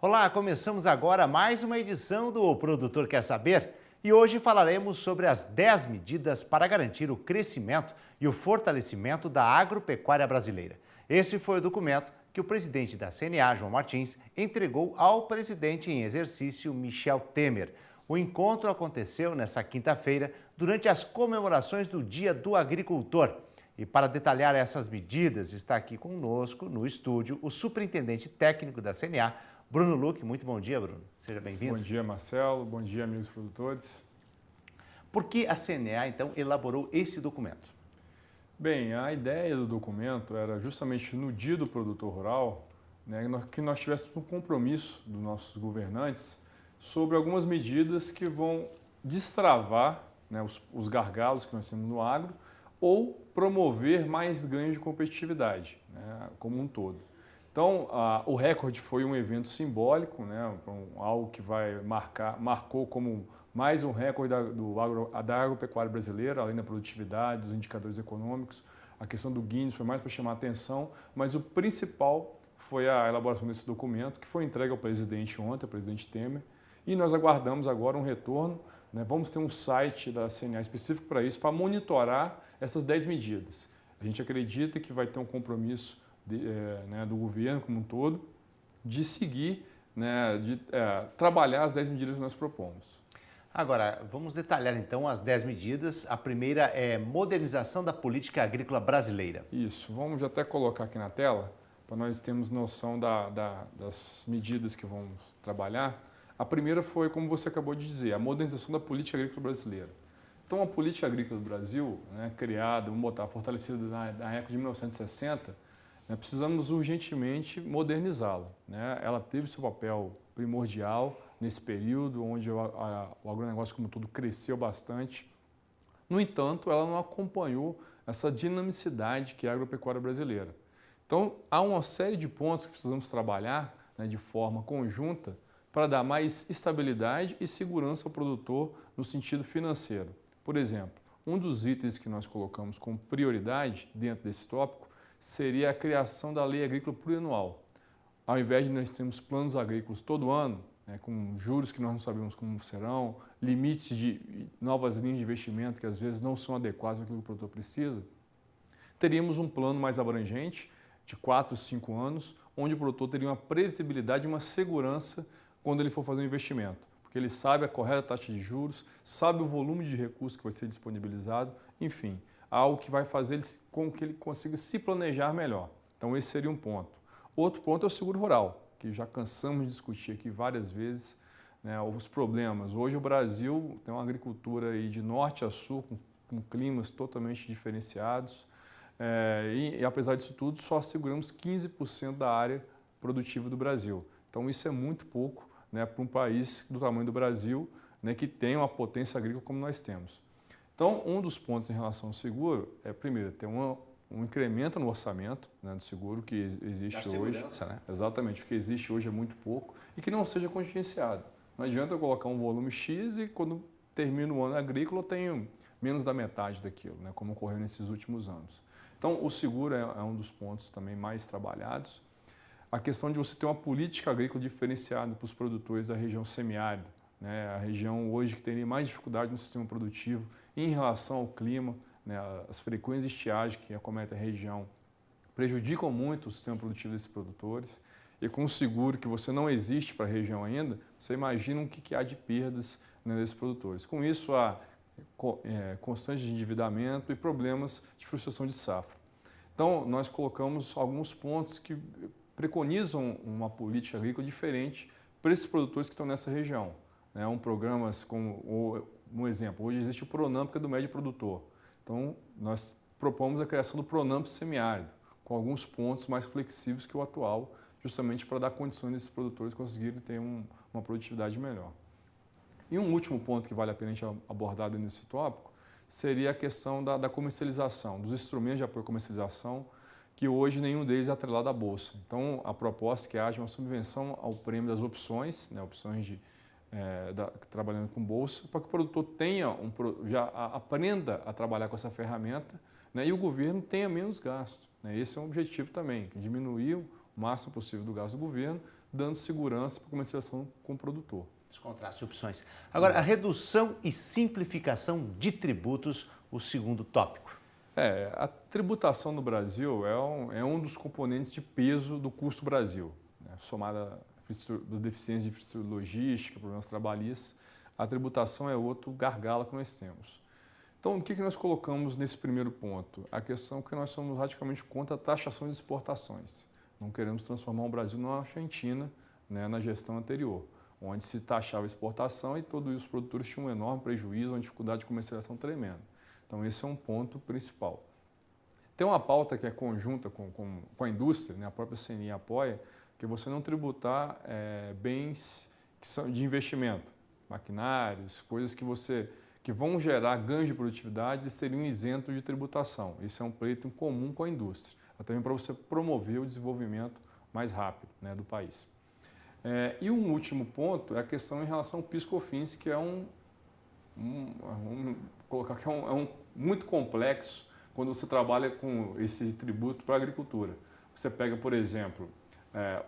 Olá, começamos agora mais uma edição do O Produtor Quer Saber e hoje falaremos sobre as 10 medidas para garantir o crescimento e o fortalecimento da agropecuária brasileira. Esse foi o documento que o presidente da CNA, João Martins, entregou ao presidente em exercício, Michel Temer. O encontro aconteceu nesta quinta-feira durante as comemorações do Dia do Agricultor. E para detalhar essas medidas, está aqui conosco no estúdio o superintendente técnico da CNA, Bruno Luque. Muito bom dia, Bruno. Seja bem-vindo. Bom dia, Marcelo. Bom dia, amigos produtores. Por que a CNA, então, elaborou esse documento? Bem, a ideia do documento era justamente no Dia do Produtor Rural, né, que nós tivéssemos um compromisso dos nossos governantes sobre algumas medidas que vão destravar, né, os gargalos que nós temos no agro ou promover mais ganhos de competitividade, né, como um todo. Então, o recorde foi um evento simbólico, né, algo que marcou como mais um recorde da agropecuária brasileira, além da produtividade, dos indicadores econômicos. A questão do Guinness foi mais para chamar a atenção, mas o principal foi a elaboração desse documento, que foi entregue ao presidente ontem, ao presidente Temer, e nós aguardamos agora um retorno, né, vamos ter um site da CNA específico para isso, para monitorar essas 10 medidas. A gente acredita que vai ter um compromisso do governo como um todo, de seguir, né, trabalhar as 10 medidas que nós propomos. Agora, vamos detalhar então as 10 medidas. A primeira é modernização da política agrícola brasileira. Isso, vamos até colocar aqui na tela, para nós termos noção das medidas que vamos trabalhar. A primeira foi, como você acabou de dizer, a modernização da política agrícola brasileira. Então, a política agrícola do Brasil, né, criada, vamos botar, fortalecida na época de 1960, precisamos urgentemente modernizá-la, né? Ela teve seu papel primordial nesse período, onde o agronegócio como um todo cresceu bastante. No entanto, ela não acompanhou essa dinamicidade que é a agropecuária brasileira. Então, há uma série de pontos que precisamos trabalhar, né, de forma conjunta para dar mais estabilidade e segurança ao produtor no sentido financeiro. Por exemplo, um dos itens que nós colocamos como prioridade dentro desse tópico seria a criação da lei agrícola plurianual. Ao invés de nós termos planos agrícolas todo ano, né, com juros que nós não sabemos como serão, limites de novas linhas de investimento que às vezes não são adequadas àquilo que o produtor precisa, teríamos um plano mais abrangente, de 4, 5 anos, onde o produtor teria uma previsibilidade e uma segurança quando ele for fazer um investimento, porque ele sabe a correta taxa de juros, sabe o volume de recursos que vai ser disponibilizado, enfim, algo que vai fazer com que ele consiga se planejar melhor. Então, esse seria um ponto. Outro ponto é o seguro rural, que já cansamos de discutir aqui várias vezes, né, os problemas. Hoje o Brasil tem uma agricultura aí de norte a sul, com climas totalmente diferenciados, e apesar disso tudo, só seguramos 15% da área produtiva do Brasil. Então, isso é muito pouco, né, para um país do tamanho do Brasil, né, que tem uma potência agrícola como nós temos. Então, um dos pontos em relação ao seguro é, primeiro, ter um incremento no orçamento, né, do seguro que existe hoje. Né? Exatamente, o que existe hoje é muito pouco e que não seja contingenciado. Não adianta eu colocar um volume X e quando termina o ano agrícola eu tenho menos da metade daquilo, né, como ocorreu nesses últimos anos. Então, o seguro é um dos pontos também mais trabalhados. A questão de você ter uma política agrícola diferenciada para os produtores da região semiárida, né, a região hoje que tem mais dificuldade no sistema produtivo em relação ao clima, né, as frequências de estiagem que acometem a região prejudicam muito o sistema produtivo desses produtores e com o seguro que você não existe para a região ainda, você imagina o que há de perdas, né, desses produtores. Com isso, há constante de endividamento e problemas de frustração de safra. Então, nós colocamos alguns pontos que preconizam uma política agrícola diferente para esses produtores que estão nessa região. Programas como, um exemplo, hoje existe o Pronamp, que é do médio produtor. Então, nós propomos a criação do Pronamp semiárido, com alguns pontos mais flexíveis que o atual, justamente para dar condições desses produtores conseguirem ter uma produtividade melhor. E um último ponto que vale a pena a gente abordar nesse tópico seria a questão da comercialização, dos instrumentos de apoio à comercialização, que hoje nenhum deles é atrelado à Bolsa. Então, a proposta é que haja uma subvenção ao prêmio das opções, né, opções trabalhando com Bolsa, para que o produtor já aprenda a trabalhar com essa ferramenta, né, e o governo tenha menos gasto, né? Esse é um objetivo também, diminuir o máximo possível do gasto do governo, dando segurança para a comercialização com o produtor. Os contratos e opções. Agora, a redução e simplificação de tributos, o segundo tópico. A tributação no Brasil é um dos componentes de peso do custo Brasil, né? Somada das deficiências de infraestrutura logística, problemas trabalhistas, a tributação é outro gargalo que nós temos. Então, o que nós colocamos nesse primeiro ponto? A questão que nós somos radicalmente contra a taxação de exportações. Não queremos transformar o Brasil numa Argentina, né, na gestão anterior, onde se taxava a exportação e todos os produtores tinham um enorme prejuízo, uma dificuldade de comercialização tremenda. Então, esse é um ponto principal. Tem uma pauta que é conjunta com a indústria, né, a própria CNI apoia, que é você não tributar bens que são de investimento, maquinários, coisas que vão gerar ganhos de produtividade, eles seriam isentos de tributação. Esse é um pleito em comum com a indústria, também para você promover o desenvolvimento mais rápido, né, do país. E um último ponto é a questão em relação ao PIS/COFINS, que é muito complexo quando você trabalha com esse tributo para a agricultura. Você pega, por exemplo,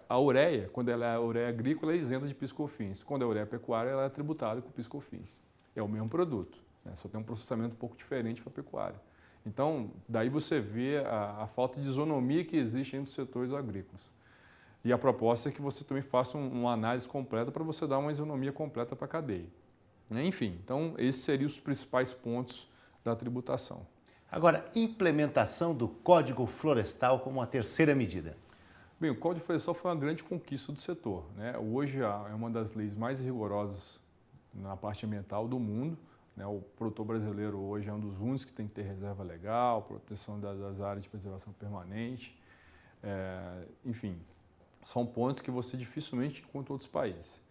a ureia, quando ela é ureia agrícola, é isenta de PIS/COFINS. Quando é ureia pecuária, ela é tributada com PIS/COFINS. É o mesmo produto, né? Só tem um processamento um pouco diferente para a pecuária. Então, daí você vê a falta de isonomia que existe entre os setores agrícolas. E a proposta é que você também faça uma análise completa para você dar uma isonomia completa para a cadeia. Enfim, então esses seriam os principais pontos da tributação. Agora, implementação do Código Florestal como a terceira medida. Bem, o Código Florestal foi uma grande conquista do setor, né? Hoje é uma das leis mais rigorosas na parte ambiental do mundo, né? O produtor brasileiro hoje é um dos únicos que tem que ter reserva legal, proteção das áreas de preservação permanente, enfim, são pontos que você dificilmente encontra em outros países.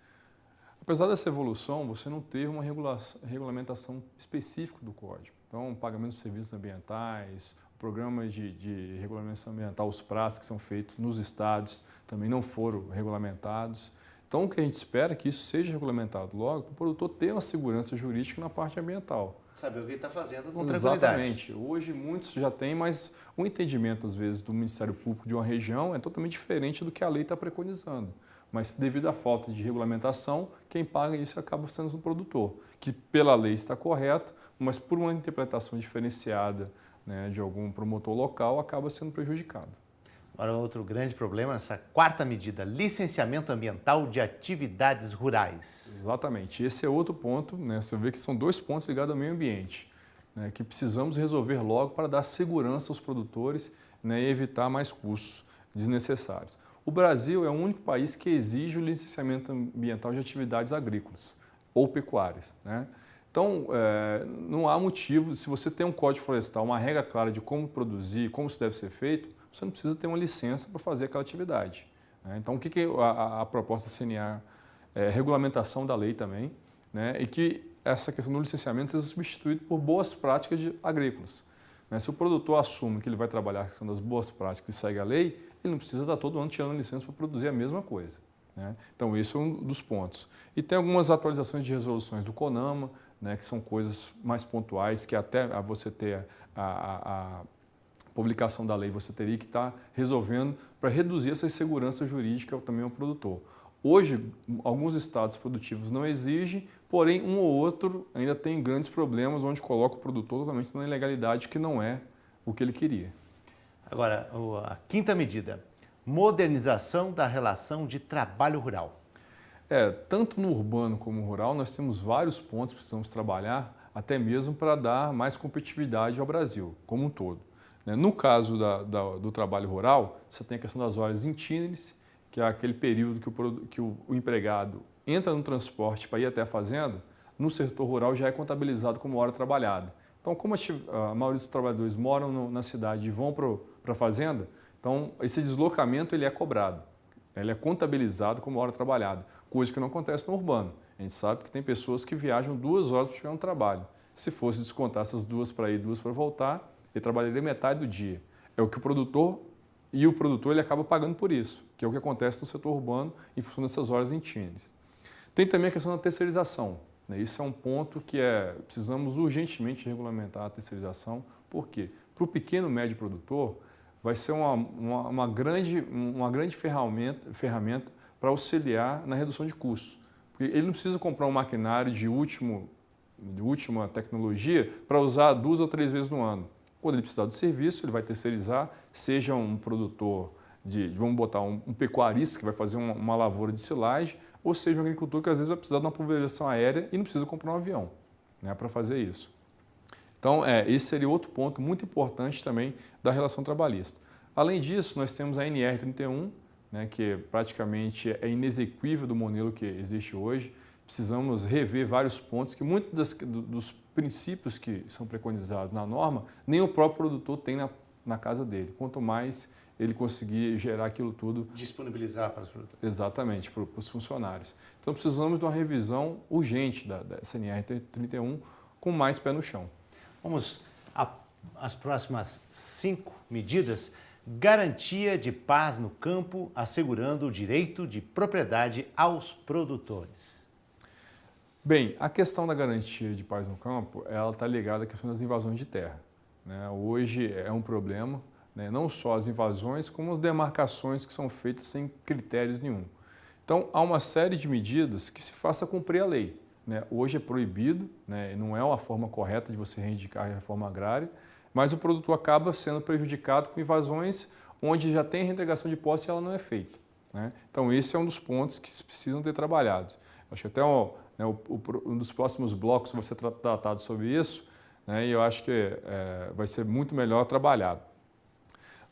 Apesar dessa evolução, você não teve uma regulamentação específica do Código. Então, pagamento de serviços ambientais, programas de regulamentação ambiental, os praças que são feitos nos estados também não foram regulamentados. Então, o que a gente espera é que isso seja regulamentado logo para o produtor ter uma segurança jurídica na parte ambiental. Saber o que ele está fazendo com tranquilidade. Exatamente. Hoje muitos já têm, mas o entendimento, às vezes, do Ministério Público de uma região é totalmente diferente do que a lei está preconizando. Mas devido à falta de regulamentação, quem paga isso acaba sendo o produtor, que pela lei está correto, mas por uma interpretação diferenciada, né, de algum promotor local, acaba sendo prejudicado. Agora, outro grande problema, essa quarta medida, licenciamento ambiental de atividades rurais. Exatamente. Esse é outro ponto, né? Você vê que são dois pontos ligados ao meio ambiente, né, que precisamos resolver logo para dar segurança aos produtores, né, e evitar mais custos desnecessários. O Brasil é o único país que exige o licenciamento ambiental de atividades agrícolas ou pecuárias, né? Então, não há motivo, se você tem um código florestal, uma regra clara de como produzir, como isso deve ser feito, você não precisa ter uma licença para fazer aquela atividade, né? Então, o que a proposta da CNA é regulamentação da lei também, né? E que essa questão do licenciamento seja substituída por boas práticas agrícolas, né? Se o produtor assume que ele vai trabalhar a questão das boas práticas e segue a lei, ele não precisa estar todo ano tirando licença para produzir a mesma coisa, né? Então, esse é um dos pontos. E tem algumas atualizações de resoluções do CONAMA, né, que são coisas mais pontuais, que até você ter a publicação da lei, você teria que estar resolvendo para reduzir essa insegurança jurídica também ao produtor. Hoje, alguns estados produtivos não exigem, porém, um ou outro ainda tem grandes problemas, onde coloca o produtor totalmente na ilegalidade, que não é o que ele queria. Agora, a quinta medida, modernização da relação de trabalho rural. Tanto no urbano como no rural, nós temos vários pontos que precisamos trabalhar, até mesmo para dar mais competitividade ao Brasil, como um todo. No caso do trabalho rural, você tem a questão das horas itinerantes, que é aquele período que o empregado entra no transporte para ir até a fazenda, no setor rural já é contabilizado como hora trabalhada. Então, como a maioria dos trabalhadores moram na cidade e vão para a fazenda, então esse deslocamento ele é cobrado, ele é contabilizado como hora trabalhada, coisa que não acontece no urbano. A gente sabe que tem pessoas que viajam 2 horas para chegar no trabalho. Se fosse descontar essas 2 para ir, 2 para voltar, ele trabalharia metade do dia. É o que o produtor ele acaba pagando por isso, que é o que acontece no setor urbano em função dessas horas itinerantes. Tem também a questão da terceirização, né? Isso é um ponto que precisamos urgentemente regulamentar a terceirização. Por quê? O para o pequeno e médio produtor, vai ser uma grande ferramenta para auxiliar na redução de custos. Porque ele não precisa comprar um maquinário de última tecnologia para usar 2 ou 3 vezes no ano. Quando ele precisar do serviço, ele vai terceirizar, seja um produtor vamos botar um pecuarista que vai fazer uma lavoura de silagem, ou seja um agricultor que às vezes vai precisar de uma pulverização aérea e não precisa comprar um avião, né, para fazer isso. Então, esse seria outro ponto muito importante também da relação trabalhista. Além disso, nós temos a NR31, né, que praticamente é inexequível do modelo que existe hoje. Precisamos rever vários pontos que muitos dos princípios que são preconizados na norma, nem o próprio produtor tem na casa dele. Quanto mais ele conseguir gerar aquilo tudo. Disponibilizar para os produtores. Exatamente, para os funcionários. Então, precisamos de uma revisão urgente da NR31 com mais pé no chão. Vamos às próximas 5 medidas. Garantia de paz no campo, assegurando o direito de propriedade aos produtores. Bem, a questão da garantia de paz no campo, ela está ligada à questão das invasões de terra, né? Hoje é um problema, né? Não só as invasões, como as demarcações que são feitas sem critérios nenhum. Então, há uma série de medidas que se faça cumprir a lei, né? Hoje é proibido, né? Não é uma forma correta de você reivindicar a reforma agrária, mas o produtor acaba sendo prejudicado com invasões onde já tem reintegração de posse e ela não é feita, né? Então, esse é um dos pontos que precisam ter trabalhados. Acho que até um dos próximos blocos vai ser tratado sobre isso, né? E eu acho que vai ser muito melhor trabalhado.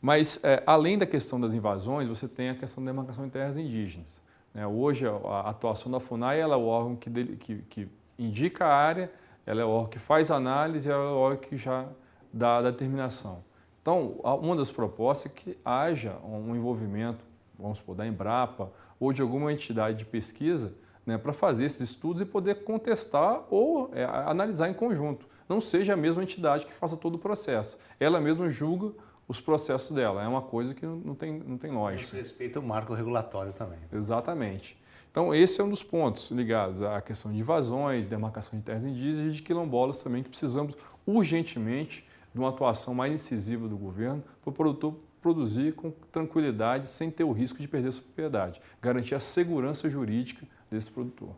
Mas, além da questão das invasões, você tem a questão da demarcação de terras indígenas, né? Hoje, a atuação da FUNAI ela é o órgão que indica a área, ela é o órgão que faz análise, ela é o órgão que já dá a determinação. Então, uma das propostas é que haja um envolvimento, vamos supor, da Embrapa ou de alguma entidade de pesquisa, né, para fazer esses estudos e poder contestar ou analisar em conjunto. Não seja a mesma entidade que faça todo o processo. Ela mesma julga os processos dela. É uma coisa que não tem lógica. Isso respeita o marco regulatório também. Exatamente. Então, esse é um dos pontos ligados à questão de invasões, demarcação de terras indígenas e de quilombolas também, que precisamos urgentemente de uma atuação mais incisiva do governo para o produtor produzir com tranquilidade, sem ter o risco de perder sua propriedade. Garantir a segurança jurídica desse produtor.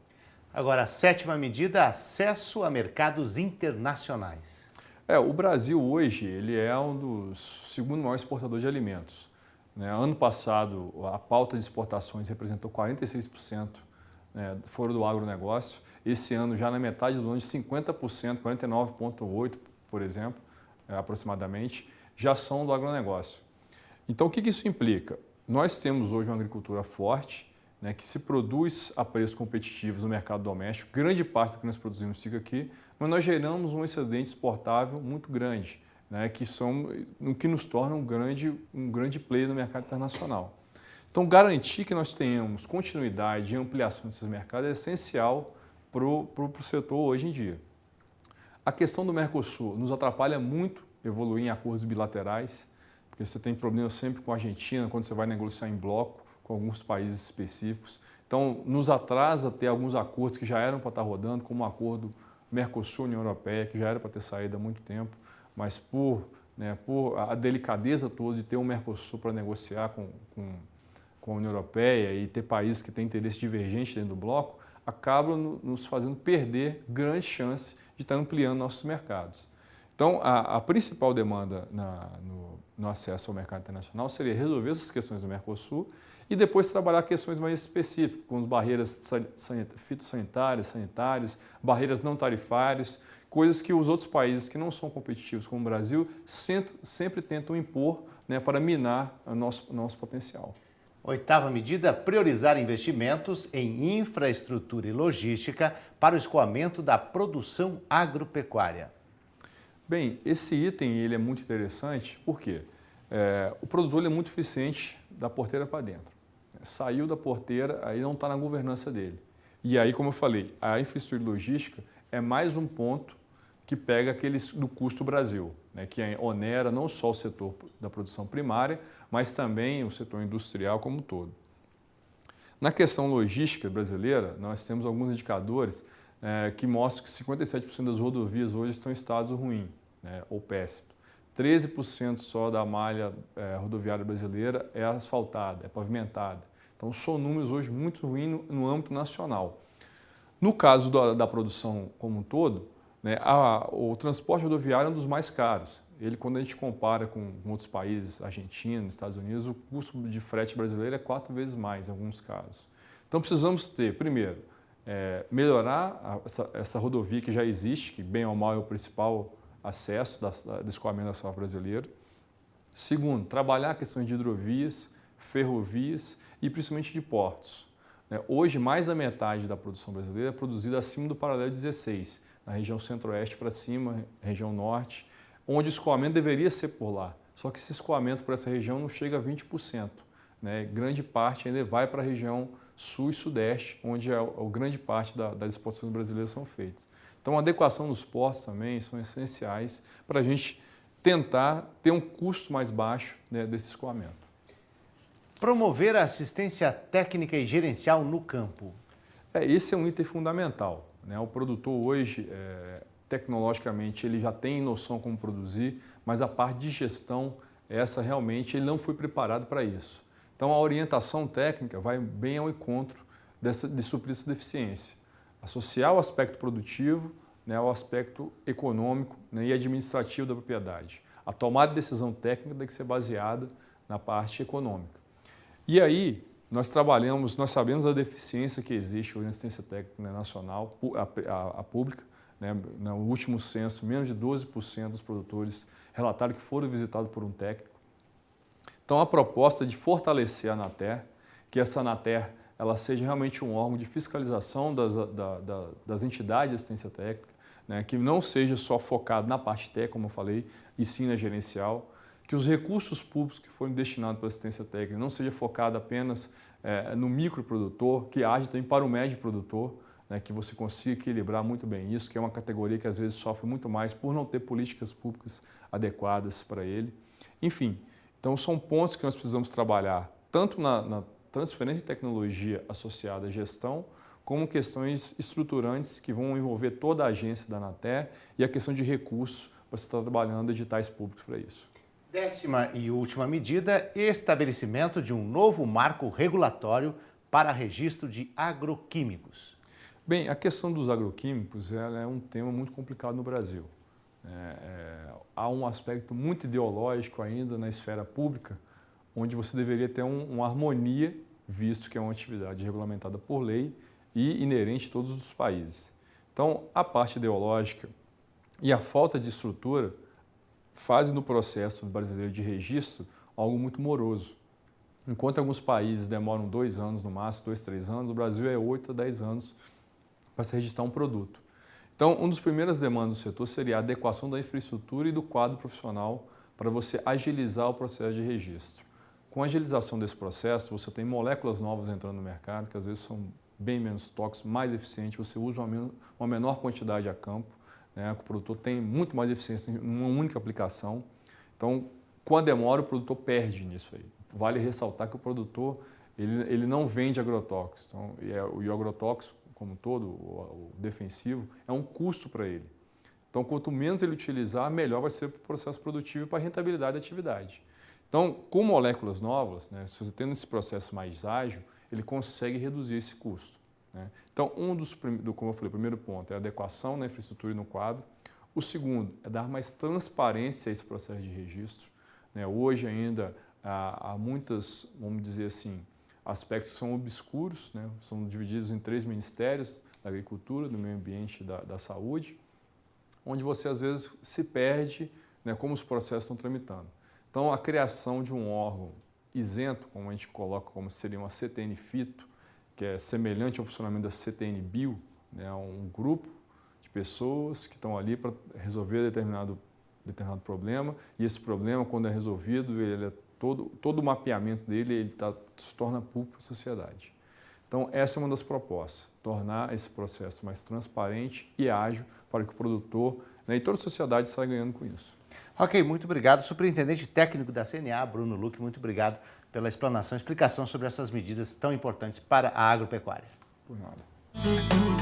Agora, a 7ª medida, acesso a mercados internacionais. O Brasil hoje ele é um dos segundo maiores exportadores de alimentos, né? Ano passado, a pauta de exportações representou 46%, né, foram do agronegócio. Esse ano, já na metade do ano, de 50%, 49,8%, por exemplo, aproximadamente, já são do agronegócio. Então, o que isso implica? Nós temos hoje uma agricultura forte, né, que se produz a preços competitivos no mercado doméstico. Grande parte do que nós produzimos fica aqui, mas nós geramos um excedente exportável muito grande, né, que nos torna um grande player no mercado internacional. Então, garantir que nós tenhamos continuidade e ampliação desses mercados é essencial para o setor hoje em dia. A questão do Mercosul nos atrapalha muito evoluir em acordos bilaterais, porque você tem problemas sempre com a Argentina, quando você vai negociar em bloco com alguns países específicos. Então, nos atrasa ter alguns acordos que já eram para estar rodando, como o acordo Mercosul-União Europeia, que já era para ter saído há muito tempo, mas por a delicadeza toda de ter um Mercosul para negociar com a União Europeia e ter países que têm interesse divergente dentro do bloco, acabam nos fazendo perder grande chance de estar ampliando nossos mercados. Então, a principal demanda no acesso ao mercado internacional seria resolver essas questões do Mercosul e depois trabalhar questões mais específicas, como barreiras fitossanitárias, sanitárias, barreiras não tarifárias, coisas que os outros países que não são competitivos, como o Brasil, sempre tentam impor, né, para minar o nosso potencial. 8ª medida, priorizar investimentos em infraestrutura e logística para o escoamento da produção agropecuária. Bem, esse item ele é muito interessante porque o produtor é muito eficiente da porteira para dentro. Saiu da porteira, aí não está na governança dele. E aí, como eu falei, a infraestrutura e logística é mais um ponto que pega aqueles do custo Brasil, né, que onera não só o setor da produção primária, mas também o setor industrial como um todo. Na questão logística brasileira, nós temos alguns indicadores que mostram que 57% das rodovias hoje estão em estado ruim, né, ou péssimo. 13% só da malha rodoviária brasileira é asfaltada, é pavimentada. Então, são números hoje muito ruins no âmbito nacional. No caso da produção como um todo, né, o transporte rodoviário é um dos mais caros. Ele, quando a gente compara com outros países, Argentina, Estados Unidos, o custo de frete brasileiro é 4 vezes mais em alguns casos. Então, precisamos ter, primeiro, melhorar essa rodovia que já existe, que bem ou mal é o principal acesso do escoamento da safra brasileira. Segundo, trabalhar questões de hidrovias, ferrovias e principalmente de portos. Hoje, mais da metade da produção brasileira é produzida acima do paralelo 16, na região centro-oeste para cima, região norte, onde o escoamento deveria ser por lá. Só que esse escoamento por essa região não chega a 20%. Né? Grande parte ainda vai para a região sul e sudeste, onde a grande parte das exportações brasileiras são feitas. Então, a adequação dos portos também são essenciais para a gente tentar ter um custo mais baixo, né, desse escoamento. Promover a assistência técnica e gerencial no campo. Esse é um item fundamental. Né? O produtor hoje, tecnologicamente, ele já tem noção como produzir, mas a parte de gestão, essa realmente, ele não foi preparado para isso. Então, a orientação técnica vai bem ao encontro de suprir essa deficiência. Associar o aspecto produtivo, né, ao aspecto econômico, né, e administrativo da propriedade. A tomada de decisão técnica tem que ser baseada na parte econômica. E aí, nós sabemos a deficiência que existe hoje na assistência técnica, né, nacional, a pública. Né, no último censo, menos de 12% dos produtores relataram que foram visitados por um técnico. Então, a proposta de fortalecer a Anater, que essa Anater ela seja realmente um órgão de fiscalização das entidades de assistência técnica, né, que não seja só focado na parte técnica, como eu falei, e sim na gerencial, que os recursos públicos que forem destinados para a assistência técnica não seja focado apenas no microprodutor, que age também para o médio produtor, né, que você consiga equilibrar muito bem isso, que é uma categoria que às vezes sofre muito mais por não ter políticas públicas adequadas para ele. Enfim, então são pontos que nós precisamos trabalhar, tanto na transferência de tecnologia associada à gestão, como questões estruturantes que vão envolver toda a agência da Anater e a questão de recursos para se estar trabalhando editais públicos para isso. 10ª e última medida, estabelecimento de um novo marco regulatório para registro de agroquímicos. Bem, a questão dos agroquímicos é um tema muito complicado no Brasil. Há um aspecto muito ideológico ainda na esfera pública, onde você deveria ter uma harmonia, visto que é uma atividade regulamentada por lei e inerente a todos os países. Então, a parte ideológica e a falta de estrutura fazem do processo brasileiro de registro algo muito moroso. Enquanto alguns países demoram 2 anos no máximo, 2, 3 anos, o Brasil é 8 a 10 anos para se registrar um produto. Então, uma das primeiras demandas do setor seria a adequação da infraestrutura e do quadro profissional para você agilizar o processo de registro. Com a agilização desse processo, você tem moléculas novas entrando no mercado, que às vezes são bem menos tóxicas, mais eficientes, você usa uma menor quantidade a campo, né? O produtor tem muito mais eficiência em uma única aplicação. Então, com a demora, o produtor perde nisso aí. Vale ressaltar que o produtor ele não vende agrotóxicos. Então, o agrotóxico, como todo, o defensivo, é um custo para ele. Então, quanto menos ele utilizar, melhor vai ser para o processo produtivo e para a rentabilidade da atividade. Então, com moléculas novas, né, se você tendo esse processo mais ágil, ele consegue reduzir esse custo. Né? Então, como eu falei, o primeiro ponto é a adequação na infraestrutura e no quadro. O segundo é dar mais transparência a esse processo de registro. Né? Hoje ainda há muitas, vamos dizer assim, aspectos que são obscuros, né? São divididos em 3 ministérios, da agricultura, do meio ambiente e da saúde, onde você às vezes se perde, né, como os processos estão tramitando. Então, a criação de um órgão isento, como a gente coloca como seria uma CTN-FITO, que é semelhante ao funcionamento da CTN-BIO, né, um grupo de pessoas que estão ali para resolver determinado problema, e esse problema, quando é resolvido, ele é todo o mapeamento dele ele se torna público para a sociedade. Então, essa é uma das propostas, tornar esse processo mais transparente e ágil para que o produtor, né, e toda a sociedade saia ganhando com isso. Ok, muito obrigado. Superintendente técnico da CNA, Bruno Luque, muito obrigado pela explanação e explicação sobre essas medidas tão importantes para a agropecuária. Por nada.